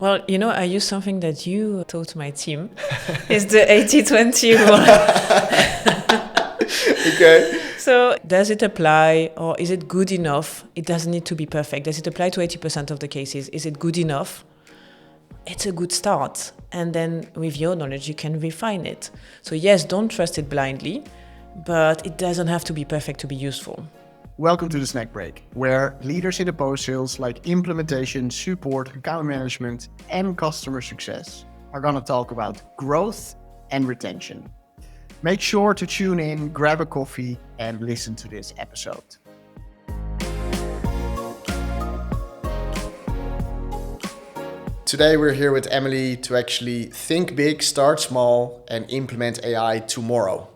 Well, I use something that you taught my team. It's the 80-20 rule. Okay. So does it apply, or is it good enough? It doesn't need to be perfect. Does it apply to 80% of the cases? Is it good enough? It's a good start. And then with your knowledge, you can refine it. So yes, don't trust it blindly, but it doesn't have to be perfect to be useful. Welcome to the Snack Break, where leaders in the post-sales like implementation, support, account management, and customer success are going to talk about growth and retention. Make sure to tune in, grab a coffee, and listen to this episode. Today we're here with Emilie to actually think big, start small, and implement AI tomorrow.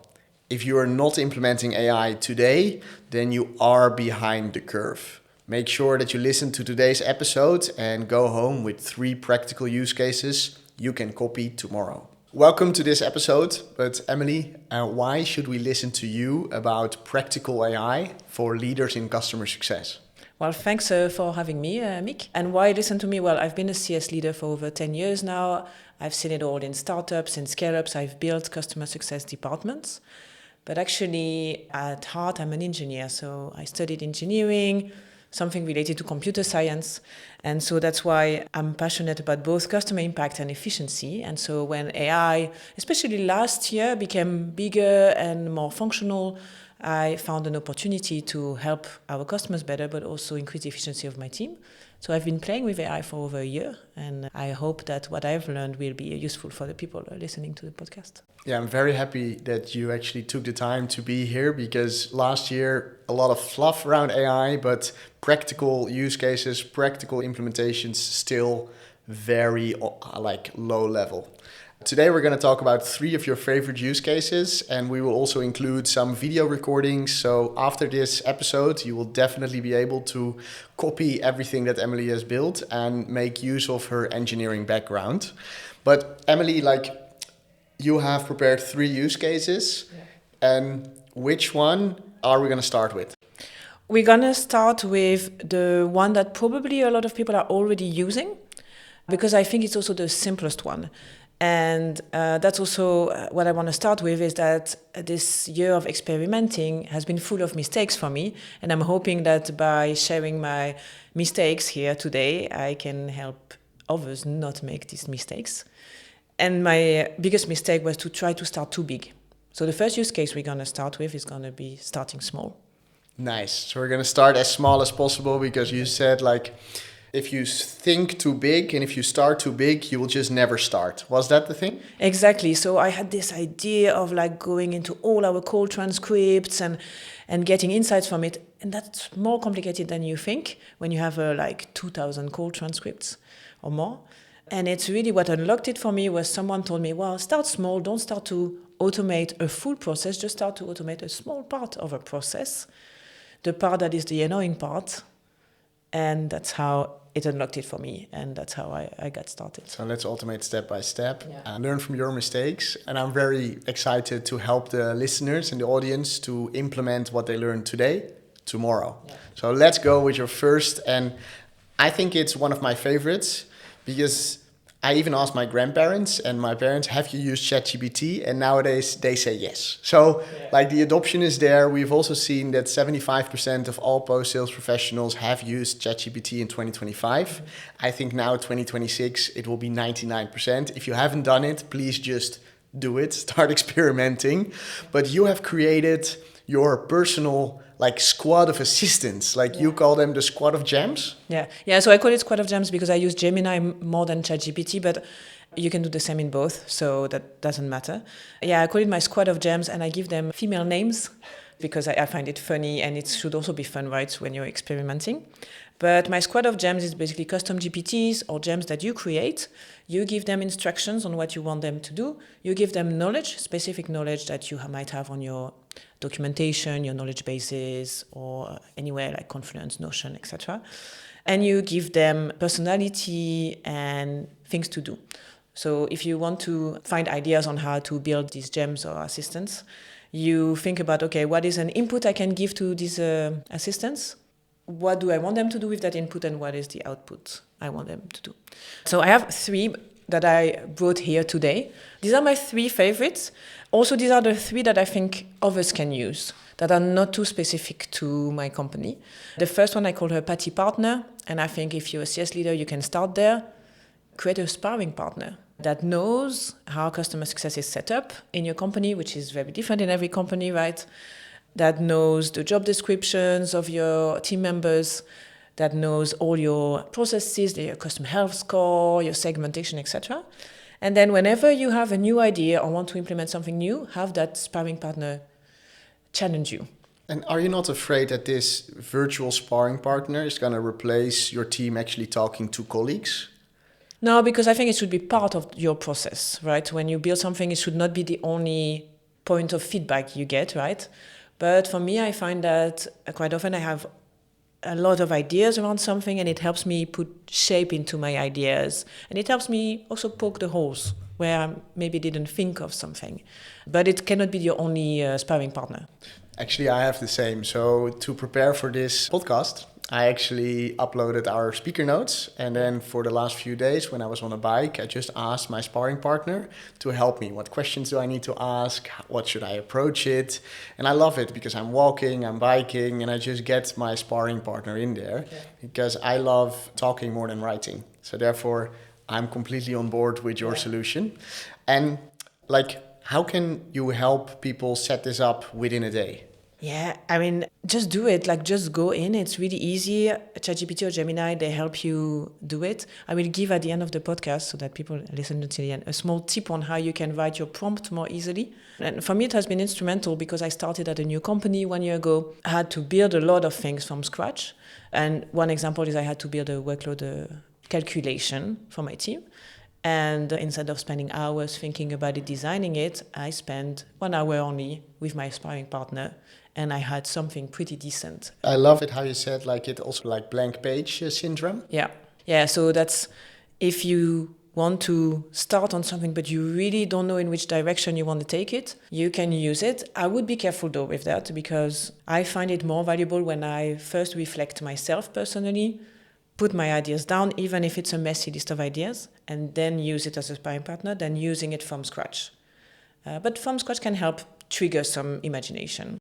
If you are not implementing AI today, then you are behind the curve. Make sure that you listen to today's episode and go home with 3 practical use cases you can copy tomorrow. Welcome to this episode, but Emilie, why should we listen to you about practical AI for leaders in customer success? Well, thanks for having me, Mick. And why listen to me? Well, I've been a CS leader for over 10 years now. I've seen it all in startups and scale-ups. I've built customer success departments. But actually, at heart, I'm an engineer. So I studied engineering, something related to computer science. And so that's why I'm passionate about both customer impact and efficiency. And so when AI, especially last year, became bigger and more functional, I found an opportunity to help our customers better, but also increase the efficiency of my team. So I've been playing with AI for over a year, and I hope that what I've learned will be useful for the people listening to the podcast. Yeah, I'm very happy that you actually took the time to be here, because last year a lot of fluff around AI, but practical use cases, practical implementations still very low level. Today we're going to talk about 3 of your favorite use cases, and we will also include some video recordings. So after this episode, you will definitely be able to copy everything that Emilie has built and make use of her engineering background. But Emilie, you have prepared 3 use cases, and which one are we going to start with? We're going to start with the one that probably a lot of people are already using, because I think it's also the simplest one. And that's also what I want to start with, is that this year of experimenting has been full of mistakes for me. And I'm hoping that by sharing my mistakes here today, I can help others not make these mistakes. And my biggest mistake was to try to start too big. So the first use case we're going to start with is going to be starting small. Nice. So we're going to start as small as possible, because you said if you think too big and if you start too big, you will just never start. Was that the thing? Exactly. So I had this idea of going into all our call transcripts and getting insights from it. And that's more complicated than you think when you have 2,000 call transcripts or more. And it's really what unlocked it for me was someone told me, well, start small. Don't start to automate a full process. Just start to automate a small part of a process, the part that is the annoying part. And that's how it unlocked it for me, and that's how I got started. So let's automate step by step and learn from your mistakes. And I'm very excited to help the listeners and the audience to implement what they learned today, tomorrow. Yeah. So let's go with your first, and I think it's one of my favorites, because I even asked my grandparents and my parents, have you used ChatGPT? And nowadays they say yes. So the adoption is there. We've also seen that 75% of all post-sales professionals have used ChatGPT in 2025. Mm-hmm. I think now 2026, it will be 99%. If you haven't done it, please just do it. Start experimenting. But you have created your personal squad of assistants, you call them the squad of gems? Yeah. So I call it squad of gems because I use Gemini more than ChatGPT, but you can do the same in both, so that doesn't matter. Yeah, I call it my squad of gems, and I give them female names because I find it funny, and it should also be fun, right, when you're experimenting. But my squad of gems is basically custom GPTs or gems that you create. You give them instructions on what you want them to do. You give them knowledge, specific knowledge that you might have on your documentation, your knowledge bases, or anywhere like Confluence, Notion, etc. And you give them personality and things to do. So if you want to find ideas on how to build these gems or assistants, you think about, okay, what is an input I can give to these assistants? what do I want them to do with that input and what is the output I want them to do. So I have 3 that I brought here today. These are my 3 favorites. Also, these are the 3 that I think others can use, that are not too specific to my company. The first one, I call her Patty Partner. And I think if you're a CS leader, you can start there. Create a sparring partner that knows how customer success is set up in your company, which is very different in every company, right? That knows the job descriptions of your team members, that knows all your processes, your customer health score, your segmentation, etc. And then whenever you have a new idea or want to implement something new, have that sparring partner challenge you. And are you not afraid that this virtual sparring partner is going to replace your team actually talking to colleagues? No, because I think it should be part of your process, right? When you build something, it should not be the only point of feedback you get, right? But for me, I find that quite often I have a lot of ideas around something, and it helps me put shape into my ideas. And it helps me also poke the holes where I maybe didn't think of something. But it cannot be your only sparring partner. Actually, I have the same. So to prepare for this podcast, I actually uploaded our speaker notes. And then for the last few days when I was on a bike, I just asked my sparring partner to help me. What questions do I need to ask? What should I approach it? And I love it because I'm walking, I'm biking, and I just get my sparring partner in there because I love talking more than writing. So therefore, I'm completely on board with your solution. And how can you help people set this up within a day? Yeah, I mean, just do it. Just go in. It's really easy. ChatGPT or Gemini, they help you do it. I will give at the end of the podcast, so that people listen to the end, a small tip on how you can write your prompt more easily. And for me, it has been instrumental because I started at a new company 1 year ago. I had to build a lot of things from scratch. And one example is I had to build a workload calculation for my team. And instead of spending hours thinking about it, designing it, I spent 1 hour only with my sparring partner, and I had something pretty decent. I love it how you said it also blank page syndrome. Yeah. So that's if you want to start on something, but you really don't know in which direction you want to take it, you can use it. I would be careful though with that, because I find it more valuable when I first reflect myself personally, put my ideas down, even if it's a messy list of ideas, and then use it as a sparring partner, than using it from scratch. But from scratch can help trigger some imagination.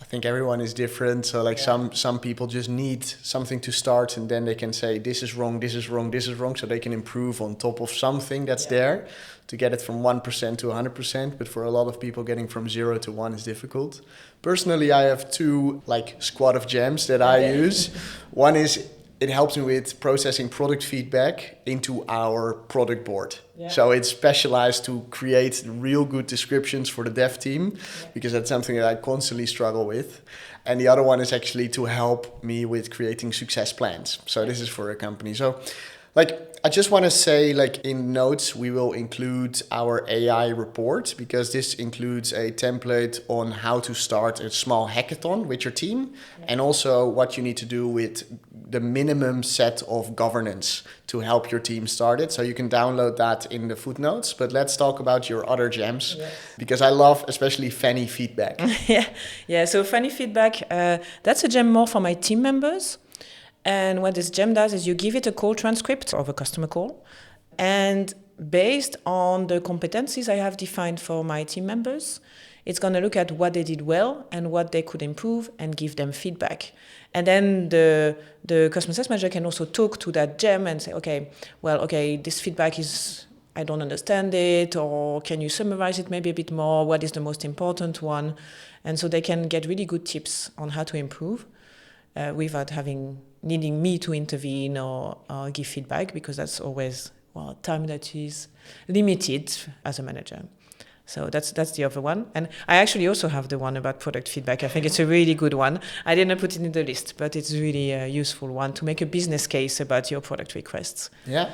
I think everyone is different. So some people just need something to start, and then they can say, this is wrong, this is wrong, this is wrong. So they can improve on top of something that's there to get it from 1% to 100%. But for a lot of people, getting from 0 to 1 is difficult. Personally, I have 2 squad of gems that I use. One is, it helps me with processing product feedback into our product board. Yeah. So it's specialized to create real good descriptions for the dev team, because that's something that I constantly struggle with. And the other one is actually to help me with creating success plans. So this is for a company. So I just want to say, in notes, we will include our AI report, because this includes a template on how to start a small hackathon with your team, and also what you need to do with the minimum set of governance to help your team start it. So you can download that in the footnotes. But let's talk about your other gems, because I love especially Fanny Feedback. Yeah. So Fanny Feedback, that's a gem more for my team members. And what this gem does is you give it a call transcript of a customer call. And based on the competencies I have defined for my team members, it's going to look at what they did well and what they could improve and give them feedback. And then the customer success manager can also talk to that gem and say, okay, this feedback is, I don't understand it, or can you summarize it maybe a bit more? What is the most important one? And so they can get really good tips on how to improve without needing me to intervene or give feedback, because that's always time that is limited as a manager. So that's the other one. And I actually also have the one about product feedback. I think it's a really good one. I didn't put it in the list, but it's really a useful one to make a business case about your product requests. Yeah.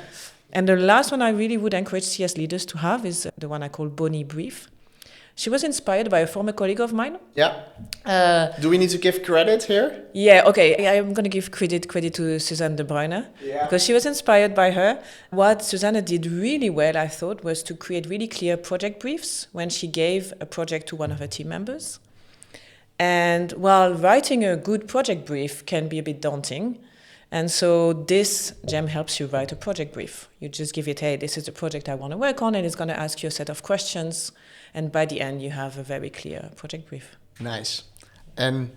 And the last one I really would encourage CS leaders to have is the one I call Bonnie Brief. She was inspired by a former colleague of mine. Yeah. Do we need to give credit here? Yeah, okay. I'm going to give credit to Suzanne de Bruyne, because she was inspired by her. What Suzanne did really well, I thought, was to create really clear project briefs when she gave a project to one of her team members. And while writing a good project brief can be a bit daunting, and so this gem helps you write a project brief. You just give it, hey, this is the project I want to work on, and it's going to ask you a set of questions. And by the end, you have a very clear project brief. Nice. And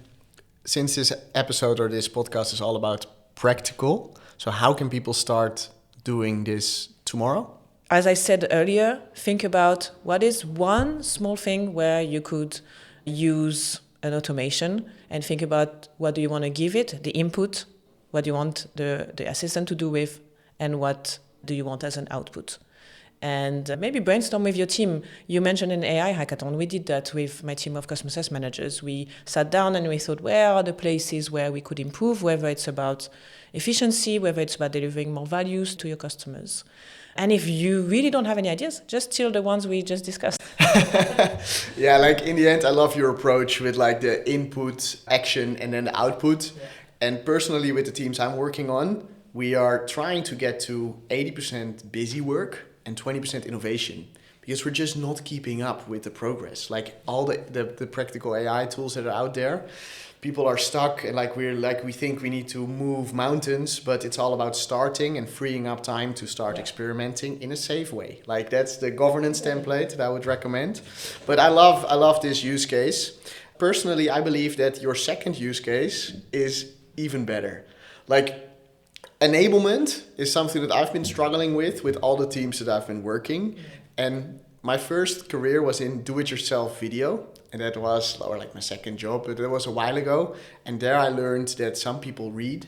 since this episode or this podcast is all about practical, so how can people start doing this tomorrow? As I said earlier, think about what is one small thing where you could use an automation, and think about what do you want to give it, the input, what do you want the assistant to do with, and what do you want as an output. And maybe brainstorm with your team. You mentioned an AI hackathon. We did that with my team of customer success managers. We sat down and we thought, where are the places where we could improve, whether it's about efficiency, whether it's about delivering more values to your customers. And if you really don't have any ideas, just steal the ones we just discussed. Yeah, like in the end, I love your approach with like the input, action, and then the output. Yeah. And personally, with the teams I'm working on, we are trying to get to 80% busy work and 20% innovation, because we're just not keeping up with the progress. Like all the practical AI tools that are out there, people are stuck and we think we need to move mountains, but it's all about starting and freeing up time to start experimenting in a safe way. Like that's the governance template that I would recommend. But I love this use case. Personally, I believe that your second use case is even better. Like enablement is something that I've been struggling with all the teams that I've been working. And my first career was in do-it-yourself video. And that was like my second job, but that was a while ago. And there I learned that some people read,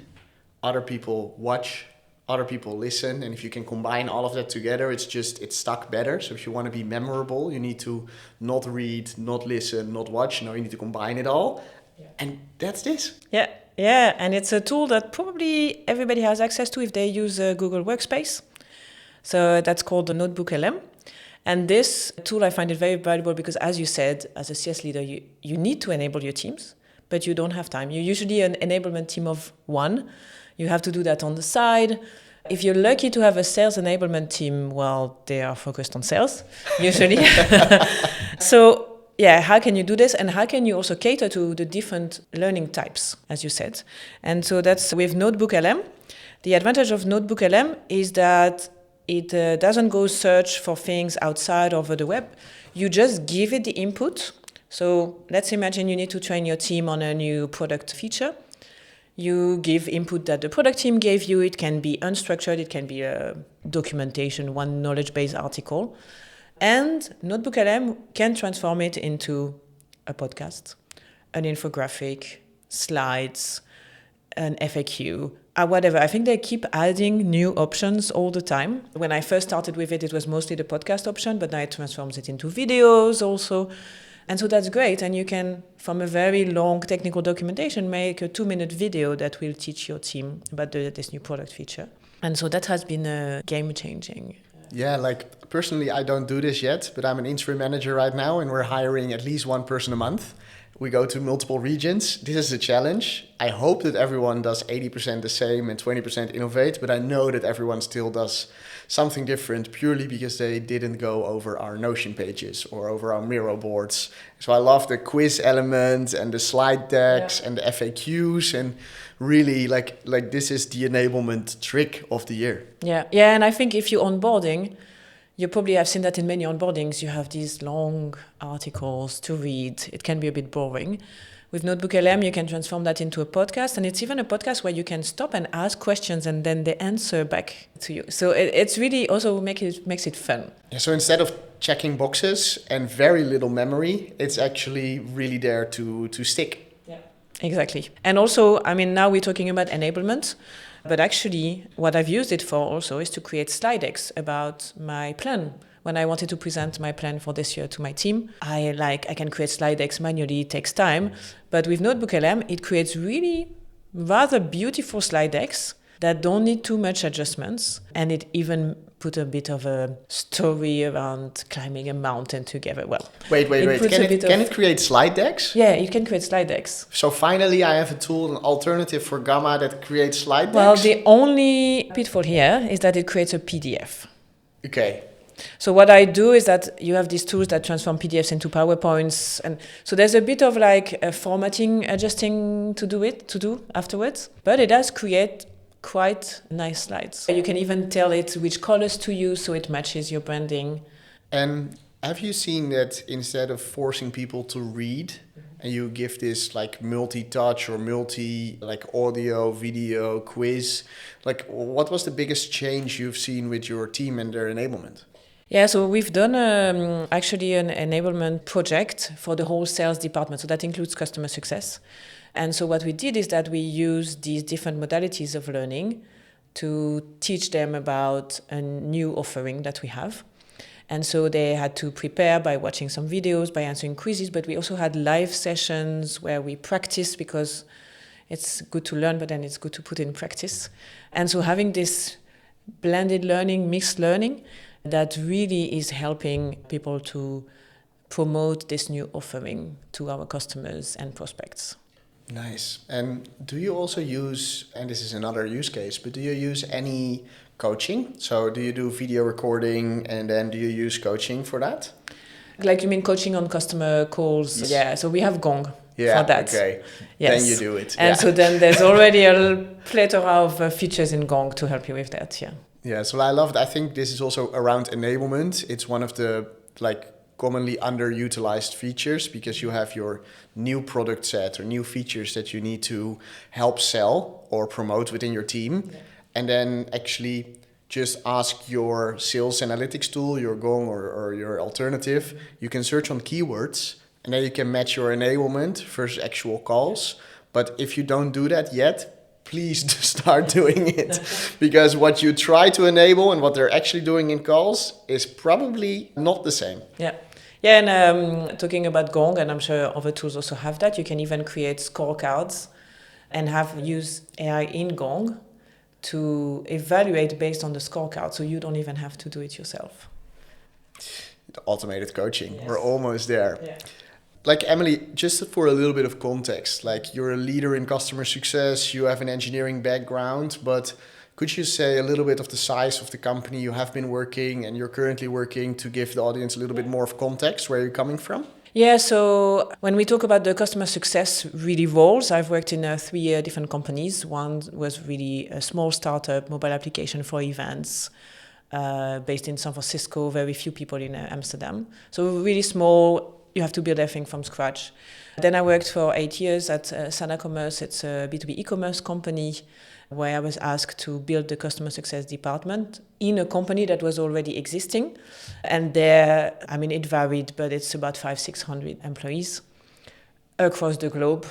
other people watch, other people listen. And if you can combine all of that together, it's stuck better. So if you want to be memorable, you need to not read, not listen, not watch. You need to combine it all. Yeah. And that's this. Yeah, and it's a tool that probably everybody has access to if they use Google Workspace. So that's called the NotebookLM. And this tool, I find it very valuable because, as you said, as a CS leader, you need to enable your teams, but you don't have time. You're usually an enablement team of one. You have to do that on the side. If you're lucky to have a sales enablement team, well, they are focused on sales, usually. So, yeah, how can you do this? And how can you also cater to the different learning types, as you said? And so that's with NotebookLM. The advantage of NotebookLM is that it doesn't go search for things outside over the web. You just give it the input. So let's imagine you need to train your team on a new product feature. You give input that the product team gave you. It can be unstructured. It can be a documentation, one knowledge-based article. And NotebookLM can transform it into a podcast, an infographic, slides, an FAQ, whatever. I think they keep adding new options all the time. When I first started with it, it was mostly the podcast option, but now it transforms it into videos also. And so that's great. And you can, from a very long technical documentation, make a 2-minute video that will teach your team about this new product feature. And so that has been game-changing. Yeah, like personally, I don't do this yet, but I'm an interim manager right now and we're hiring at least one person a month. We go to multiple regions. This is a challenge. I hope that everyone does 80% the same and 20% innovate, but I know that everyone still does something different purely because they didn't go over our Notion pages or over our Miro boards. So I love the quiz element and the slide decks and the FAQs, and really like this is the enablement trick of the year. Yeah, and I think if you're onboarding, you probably have seen that in many onboardings, you have these long articles to read. It can be a bit boring. With NotebookLM, you can transform that into a podcast, and it's even a podcast where you can stop and ask questions and then they answer back to you. So it's really also makes it fun. Yeah, so instead of checking boxes and very little memory, it's actually really there to stick. Yeah, exactly. And also, I mean, now we're talking about enablement. But actually, what I've used it for also is to create slide decks about my plan. When I wanted to present my plan for this year to my team, I can create slide decks manually, it takes time. But with NotebookLM, it creates really rather beautiful slide decks that don't need too much adjustments. And it even put a bit of a story around climbing a mountain together. Well, wait. Can it create slide decks? Yeah, it can create slide decks. So finally, I have a tool, an alternative for Gamma that creates slide decks? Well, the only pitfall here is that it creates a PDF. Okay. So what I do is that you have these tools that transform PDFs into PowerPoints. And so there's a bit of like a formatting, adjusting to do afterwards. But it does create quite nice slides. You can even tell it which colors to use so it matches your branding. And have you seen that instead of forcing people to read, and you give this like multi-touch or like audio, video, quiz, like what was the biggest change you've seen with your team and their enablement? Yeah, so we've done actually an enablement project for the whole sales department. So that includes customer success. And so what we did is that we used these different modalities of learning to teach them about a new offering that we have. And so they had to prepare by watching some videos, by answering quizzes, but we also had live sessions where we practiced, because it's good to learn, but then it's good to put in practice. And so having this blended learning, mixed learning, that really is helping people to promote this new offering to our customers and prospects. Nice. And do you also use, and this is another use case, but do you use any coaching? So do you do video recording and then do you use coaching for that? Like you mean coaching on customer calls? Yes. Yeah, so we have Gong for that. Okay. Yes. Then you do it. And so then there's already a plethora of features in Gong to help you with that, yeah. Yeah, so I love it. I think this is also around enablement. It's one of the like commonly underutilized features, because you have your new product set or new features that you need to help sell or promote within your team. Yeah. And then actually just ask your sales analytics tool, your Gong or your alternative. You can search on keywords and then you can match your enablement versus actual calls. But if you don't do that yet, please start doing it, because what you try to enable and what they're actually doing in calls is probably not the same. Yeah. Yeah, and talking about Gong, and I'm sure other tools also have that, you can even create scorecards and use AI in Gong to evaluate based on the scorecard, so you don't even have to do it yourself. The automated coaching, yes. We're almost there. Yeah. Like Emilie, just for a little bit of context, like you're a leader in customer success, you have an engineering background, but could you say a little bit of the size of the company you have been working and you're currently working, to give the audience a little bit more of context where you're coming from? Yeah, so when we talk about the customer success really roles, I've worked in 3 different companies. One was really a small startup, mobile application for events, based in San Francisco, very few people in Amsterdam. So really small, you have to build everything from scratch. Then I worked for 8 years at Sana Commerce. It's a B2B e-commerce company where I was asked to build the customer success department in a company that was already existing. And there, I mean, it varied, but it's about 500-600 employees across the globe.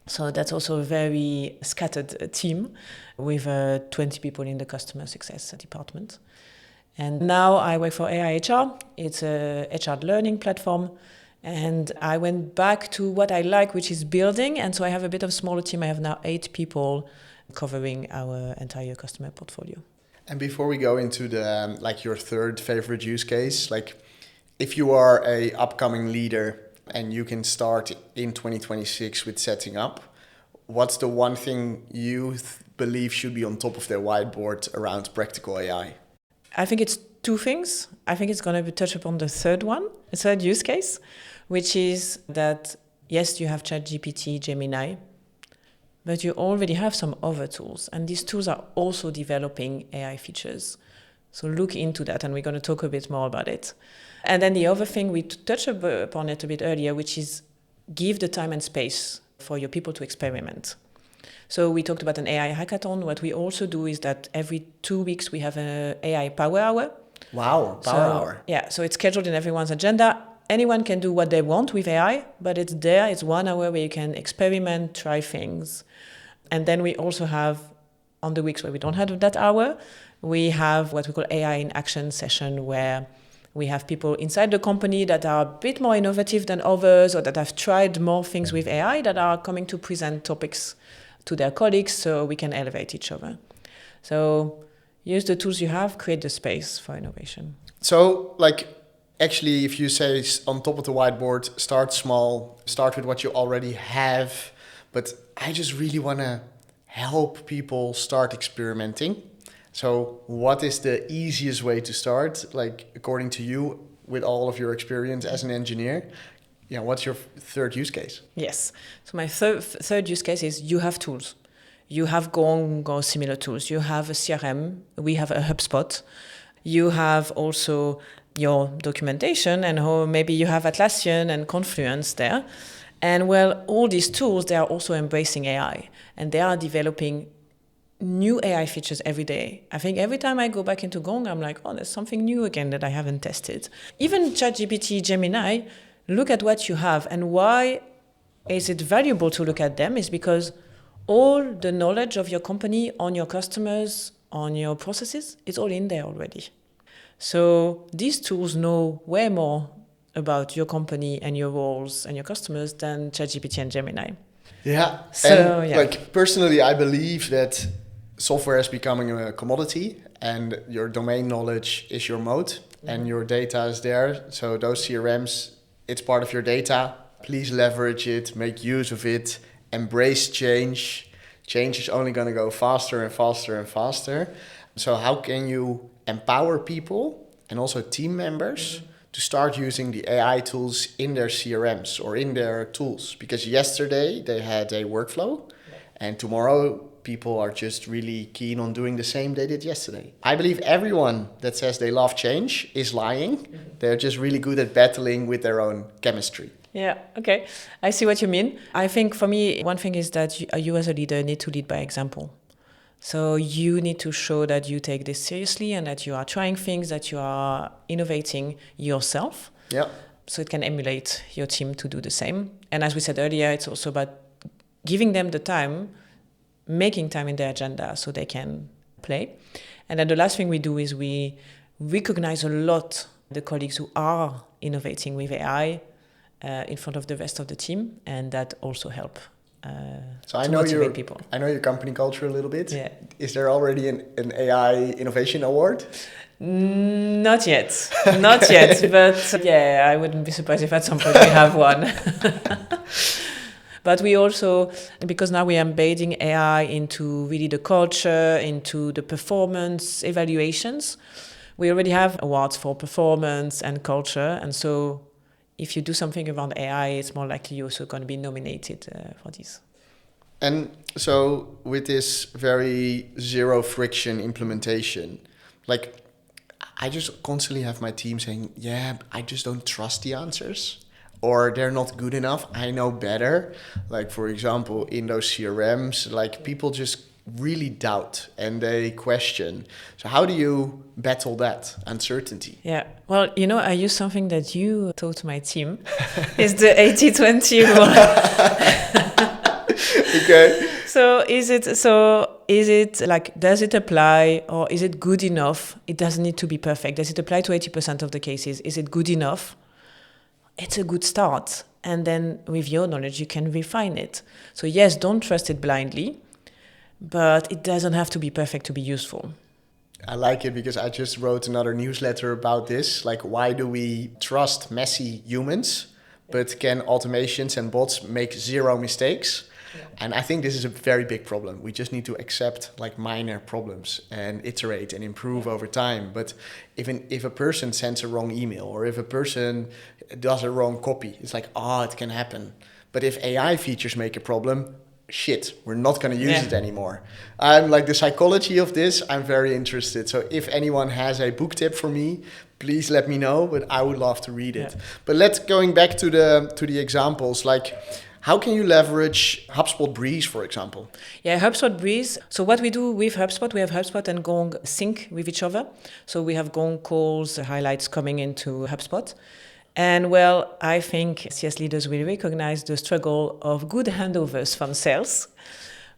So that's also a very scattered team with 20 people in the customer success department. And now I work for AI HR. It's a HR learning platform. And I went back to what I like, which is building. And so I have a bit of a smaller team. I have now 8 people covering our entire customer portfolio. And before we go into the like your third favorite use case, like if you are a upcoming leader and you can start in 2026 with setting up, what's the one thing you believe should be on top of their whiteboard around practical AI? I think it's 2 things. I think it's going to touch upon the third one, the third use case, which is that, yes, you have ChatGPT, Gemini, but you already have some other tools. And these tools are also developing AI features. So look into that, and we're going to talk a bit more about it. And then the other thing, we touched upon it a bit earlier, which is give the time and space for your people to experiment. So we talked about an AI hackathon. What we also do is that every 2 weeks we have an AI power hour. Wow, power hour. Yeah, so it's scheduled in everyone's agenda. Anyone can do what they want with AI, but it's there. It's 1 hour where you can experiment, try things. And then we also have, on the weeks where we don't have that hour, we have what we call AI in action session, where we have people inside the company that are a bit more innovative than others, or that have tried more things with AI, that are coming to present topics to their colleagues so we can elevate each other. So use the tools you have, create the space for innovation. So like, actually, if you say on top of the whiteboard, start small, start with what you already have, but I just really want to help people start experimenting. So what is the easiest way to start, like according to you, with all of your experience as an engineer? Yeah, what's your third use case? Yes. So my third use case is you have tools. You have Gong or similar tools. You have a CRM. We have a HubSpot. You have also your documentation, and maybe you have Atlassian and Confluence there. And well, all these tools, they are also embracing AI, and they are developing new AI features every day. I think every time I go back into Gong, I'm like, oh, there's something new again that I haven't tested. Even ChatGPT, Gemini, look at what you have. And why is it valuable to look at them is because all the knowledge of your company on your customers, on your processes, it's all in there already. So these tools know way more about your company and your roles and your customers than ChatGPT and Gemini. Yeah. So, and like personally, I believe that software is becoming a commodity and your domain knowledge is your moat and your data is there. So those CRMs, it's part of your data. Please leverage it, make use of it, embrace change. Change is only going to go faster and faster and faster. So how can you empower people and also team members to start using the AI tools in their CRMs or in their tools? Because yesterday they had a workflow and tomorrow people are just really keen on doing the same they did yesterday. I believe everyone that says they love change is lying. They're just really good at battling with their own chemistry. Yeah, okay. I see what you mean. I think for me, one thing is that you as a leader need to lead by example. So you need to show that you take this seriously and that you are trying things, that you are innovating yourself. Yeah. So it can emulate your team to do the same. And as we said earlier, it's also about giving them the time, making time in their agenda so they can play. And then the last thing we do is we recognize a lot the colleagues who are innovating with AI in front of the rest of the team, and that also help so to motivate people. I know your company culture a little bit. Yeah. Is there already an AI innovation award? Not yet. Not yet. But yeah, I wouldn't be surprised if at some point we have one. But we also, because now we are embedding AI into really the culture, into the performance evaluations, we already have awards for performance and culture. And so if you do something around AI, it's more likely you're also going to be nominated for these. And so with this very zero friction implementation, like I just constantly have my team saying, yeah, I just don't trust the answers, or they're not good enough. I know better. Like, for example, in those CRMs, like people just really doubt and they question. So how do you battle that uncertainty? Yeah, well, I use something that you taught my team. It's the 80-20 rule. Okay. So is it like, does it apply or is it good enough? It doesn't need to be perfect. Does it apply to 80% of the cases? Is it good enough? It's a good start. And then with your knowledge, you can refine it. So yes, don't trust it blindly, but it doesn't have to be perfect to be useful. I like it because I just wrote another newsletter about this. Like, why do we trust messy humans, but can automations and bots make zero mistakes? Yeah. And I think this is a very big problem. We just need to accept like minor problems and iterate and improve over time. But if a person sends a wrong email or if a person does a wrong copy, it's like, it can happen. But if AI features make a problem, shit, we're not going to use it anymore. Like the psychology of this, I'm very interested. So if anyone has a book tip for me, please let me know, but I would love to read it. But let's going back to the examples, like how can you leverage HubSpot Breeze, for example? Yeah, HubSpot Breeze. So what we do with HubSpot, we have HubSpot and Gong sync with each other. So we have Gong calls, highlights coming into HubSpot. And well, I think CS leaders will recognize the struggle of good handovers from sales.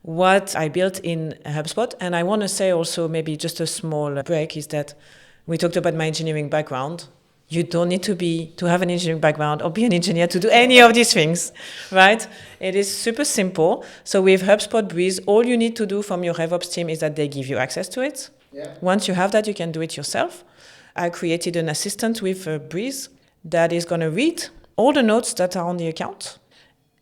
What I built in HubSpot, and I want to say also maybe just a small break, is that we talked about my engineering background. You don't need to have an engineering background or be an engineer to do any of these things, right? It is super simple. So with HubSpot Breeze, all you need to do from your RevOps team is that they give you access to it. Yeah. Once you have that, you can do it yourself. I created an assistant with Breeze that is going to read all the notes that are on the account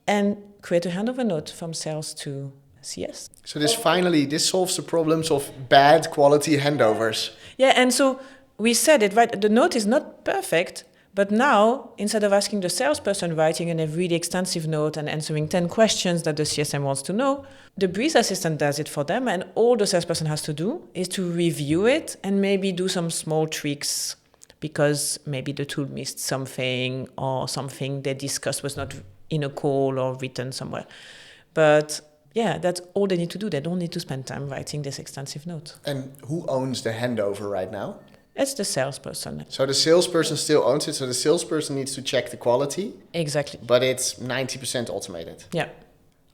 and create a handover note from sales to CS. So this solves the problems of bad quality handovers. Yeah, and so we said it, right? The note is not perfect, but now, instead of asking the salesperson writing a really extensive note and answering 10 questions that the CSM wants to know, the Breeze Assistant does it for them, and all the salesperson has to do is to review it and maybe do some small tweaks because maybe the tool missed something or something they discussed was not in a call or written somewhere. But yeah, that's all they need to do. They don't need to spend time writing this extensive note. And who owns the handover right now? It's the salesperson. So the salesperson still owns it. So the salesperson needs to check the quality. Exactly. But it's 90% automated. Yeah.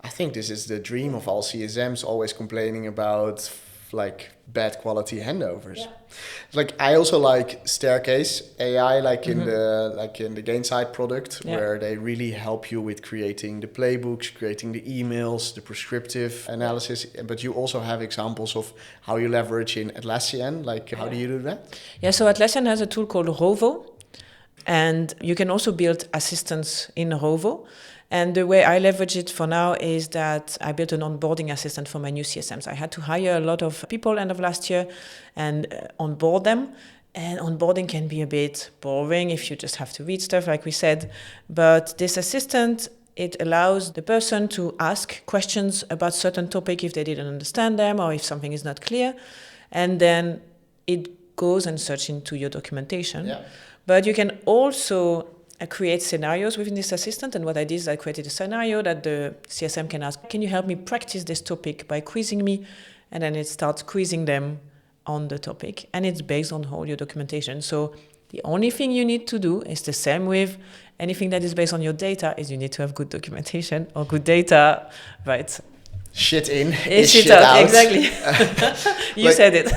I think this is the dream of all CSMs, always complaining about like bad quality handovers. Yeah. Like I also like Staircase AI, like in the Gainside product, where they really help you with creating the playbooks, creating the emails, the prescriptive analysis. But you also have examples of how you leverage in Atlassian. Like how do you do that? Yeah, so Atlassian has a tool called Rovo, and you can also build assistants in Rovo. And the way I leverage it for now is that I built an onboarding assistant for my new CSMs. I had to hire a lot of people end of last year and onboard them. And onboarding can be a bit boring if you just have to read stuff, like we said. But this assistant, it allows the person to ask questions about certain topic if they didn't understand them or if something is not clear. And then it goes and searches into your documentation. Yeah. But you can also create scenarios within this assistant, and what I did is I created a scenario that the CSM can ask, can you help me practice this topic by quizzing me? And then it starts quizzing them on the topic, and it's based on all your documentation. So the only thing you need to do is the same with anything that is based on your data, is you need to have good documentation or good data, right? Shit in is shit out. Out. Exactly. You said it.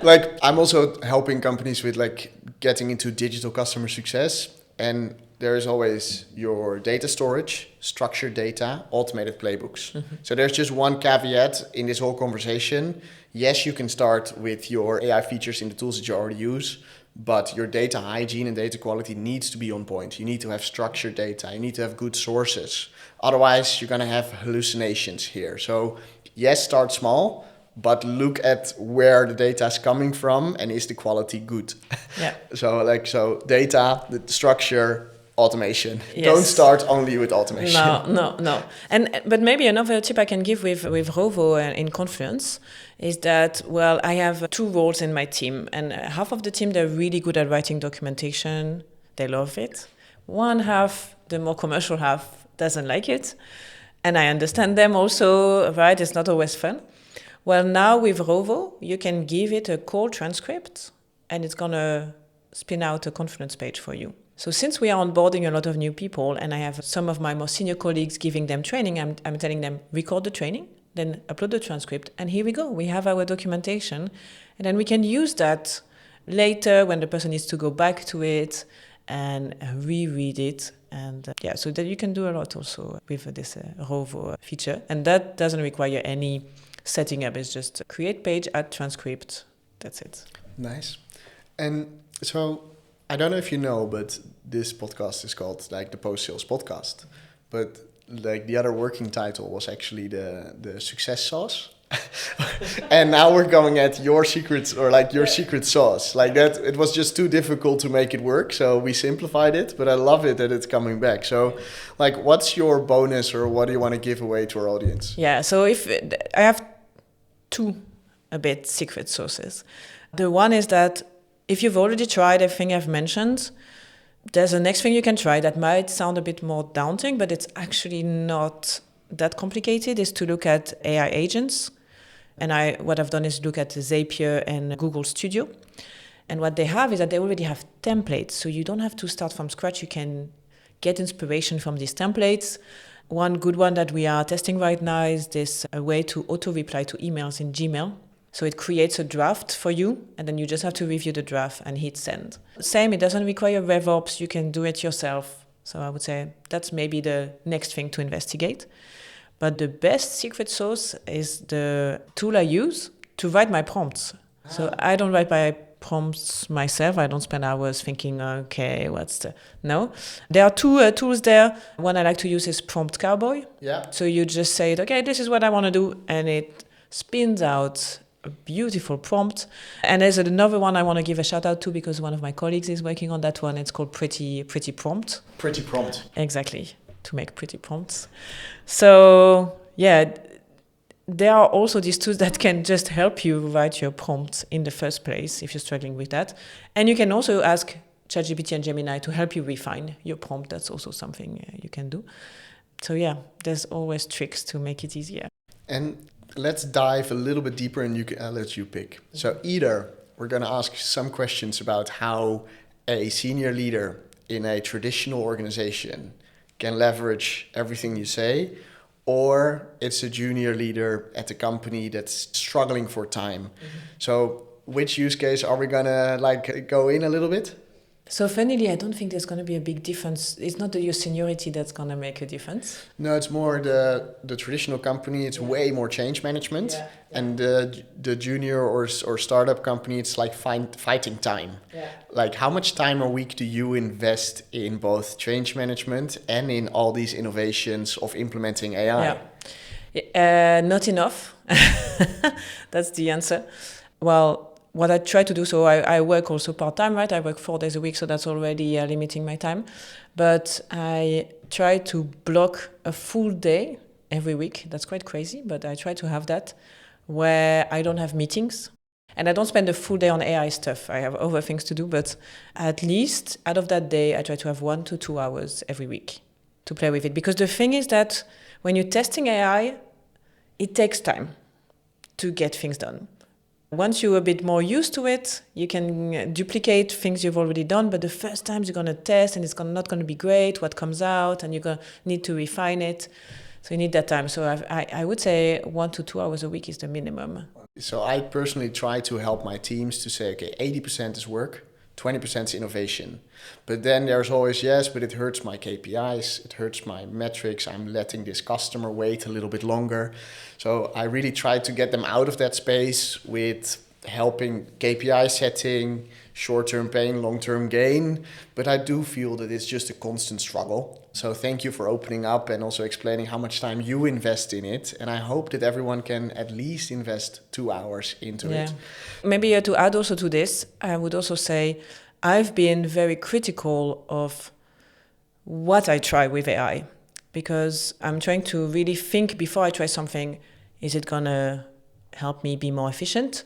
Like I'm also helping companies with like getting into digital customer success. And there is always your data storage, structured data, automated playbooks. Mm-hmm. So there's just one caveat in this whole conversation. Yes, you can start with your AI features in the tools that you already use, but your data hygiene and data quality needs to be on point. You need to have structured data. You need to have good sources. Otherwise, you're going to have hallucinations here. So yes, start small, but look at where the data is coming from and is the quality good. Yeah. So data, the structure, automation. Yes. Don't start only with automation. No. But maybe another tip I can give with Rovo in Confluence is that, well, I have 2 roles in my team, and half of the team, they're really good at writing documentation. They love it. One half, the more commercial half, doesn't like it. And I understand them also, right? It's not always fun. Well, now with Rovo, you can give it a call transcript and it's going to spin out a Confluence page for you. So since we are onboarding a lot of new people and I have some of my more senior colleagues giving them training, I'm telling them, record the training, then upload the transcript, and here we go. We have our documentation, and then we can use that later when the person needs to go back to it and reread it. And so that you can do a lot also with this Rovo feature. And that doesn't require any setting up. Is just create page, add transcript. That's it. Nice. And so I don't know if you know, but this podcast is called like the post-sales podcast. But like the other working title was actually the success sauce. And now we're going at your secrets or like your secret sauce. Like that, it was just too difficult to make it work. So we simplified it, but I love it that it's coming back. So like, what's your bonus or what do you want to give away to our audience? Yeah, so if I have 2 a bit secret sauces. The one is that if you've already tried everything I've mentioned, there's a next thing you can try that might sound a bit more daunting, but it's actually not that complicated, is to look at AI agents. And what I've done is look at Zapier and Google Studio. And what they have is that they already have templates. So you don't have to start from scratch. You can get inspiration from these templates. One good one that we are testing right now is this a way to auto-reply to emails in Gmail. So it creates a draft for you, and then you just have to review the draft and hit send. Same, it doesn't require RevOps. You can do it yourself. So I would say that's maybe the next thing to investigate. But the best secret sauce is the tool I use to write my prompts. So I don't write by prompts myself. I don't spend hours thinking, okay, no. There are two tools there. One I like to use is Prompt Cowboy. Yeah. So you just say, okay, this is what I want to do. And it spins out a beautiful prompt. And there's another one I want to give a shout out to because one of my colleagues is working on that one. It's called Pretty Prompt. Pretty Prompt. Exactly. To make pretty prompts. So yeah, there are also these tools that can just help you write your prompt in the first place if you're struggling with that. And you can also ask ChatGPT and Gemini to help you refine your prompt. That's also something you can do. So yeah, there's always tricks to make it easier. And let's dive a little bit deeper and I'll let you pick. So either we're going to ask some questions about how a senior leader in a traditional organization can leverage everything you say, or it's a junior leader at the company that's struggling for time. Mm-hmm. So which use case are we gonna go in a little bit? So funnily, I don't think there's going to be a big difference. It's not your seniority that's going to make a difference. No, it's more the traditional company. It's way more change management. Yeah. And the junior or startup company, it's like fighting time. Yeah. Like how much time a week do you invest in both change management and in all these innovations of implementing AI? Yeah. Not enough. That's the answer. Well, what I try to do, so I work also part-time, right? I work 4 days a week, so that's already limiting my time. But I try to block a full day every week. That's quite crazy, but I try to have that where I don't have meetings. And I don't spend a full day on AI stuff. I have other things to do, but at least out of that day, I try to have 1 to 2 hours every week to play with it. Because the thing is that when you're testing AI, it takes time to get things done. Once you're a bit more used to it, you can duplicate things you've already done, but the first times you're going to test and it's not going to be great what comes out, and you're going to need to refine it. So you need that time. So I would say 1 to 2 hours a week is the minimum. So I personally try to help my teams to say, okay, 80% is work, 20% is innovation. But then there's always, yes, but it hurts my KPIs, it hurts my metrics, I'm letting this customer wait a little bit longer. So I really try to get them out of that space with helping KPI setting, short-term pain, long-term gain. But I do feel that it's just a constant struggle. So thank you for opening up and also explaining how much time you invest in it. And I hope that everyone can at least invest 2 hours into it. Maybe to add also to this, I would also say I've been very critical of what I try with AI, because I'm trying to really think before I try something, is it going to help me be more efficient?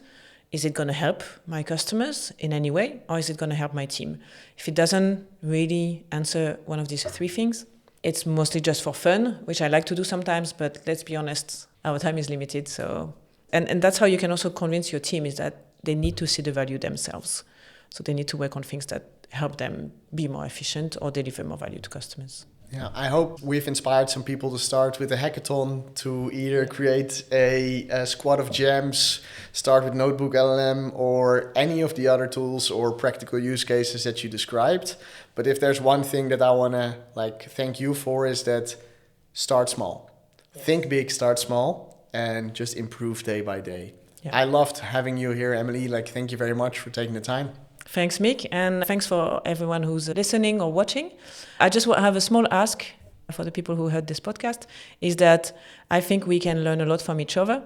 Is it going to help my customers in any way? Or is it going to help my team? If it doesn't really answer one of these 3 things, it's mostly just for fun, which I like to do sometimes, but let's be honest, our time is limited. So, and that's how you can also convince your team, is that they need to see the value themselves. So they need to work on things that help them be more efficient or deliver more value to customers. Yeah, I hope we've inspired some people to start with a hackathon, to either create a squad of gems, start with NotebookLM or any of the other tools or practical use cases that you described. But if there's one thing that I want to thank you for, is that start small. Yes. Think big, start small, and just improve day by day. Yeah. I loved having you here, Emilie. Thank you very much for taking the time. Thanks, Mick, and thanks for everyone who's listening or watching. I just have a small ask for the people who heard this podcast, is that I think we can learn a lot from each other.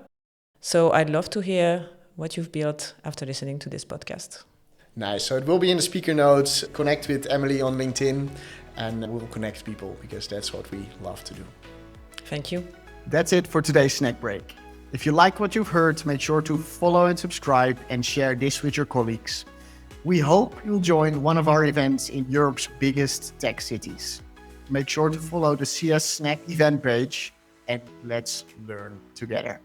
So I'd love to hear what you've built after listening to this podcast. Nice. So it will be in the speaker notes. Connect with Emilie on LinkedIn, and we'll connect people, because that's what we love to do. Thank you. That's it for today's snack break. If you like what you've heard, make sure to follow and subscribe and share this with your colleagues. We hope you'll join one of our events in Europe's biggest tech cities. Make sure to follow the CS Snack event page, and let's learn together.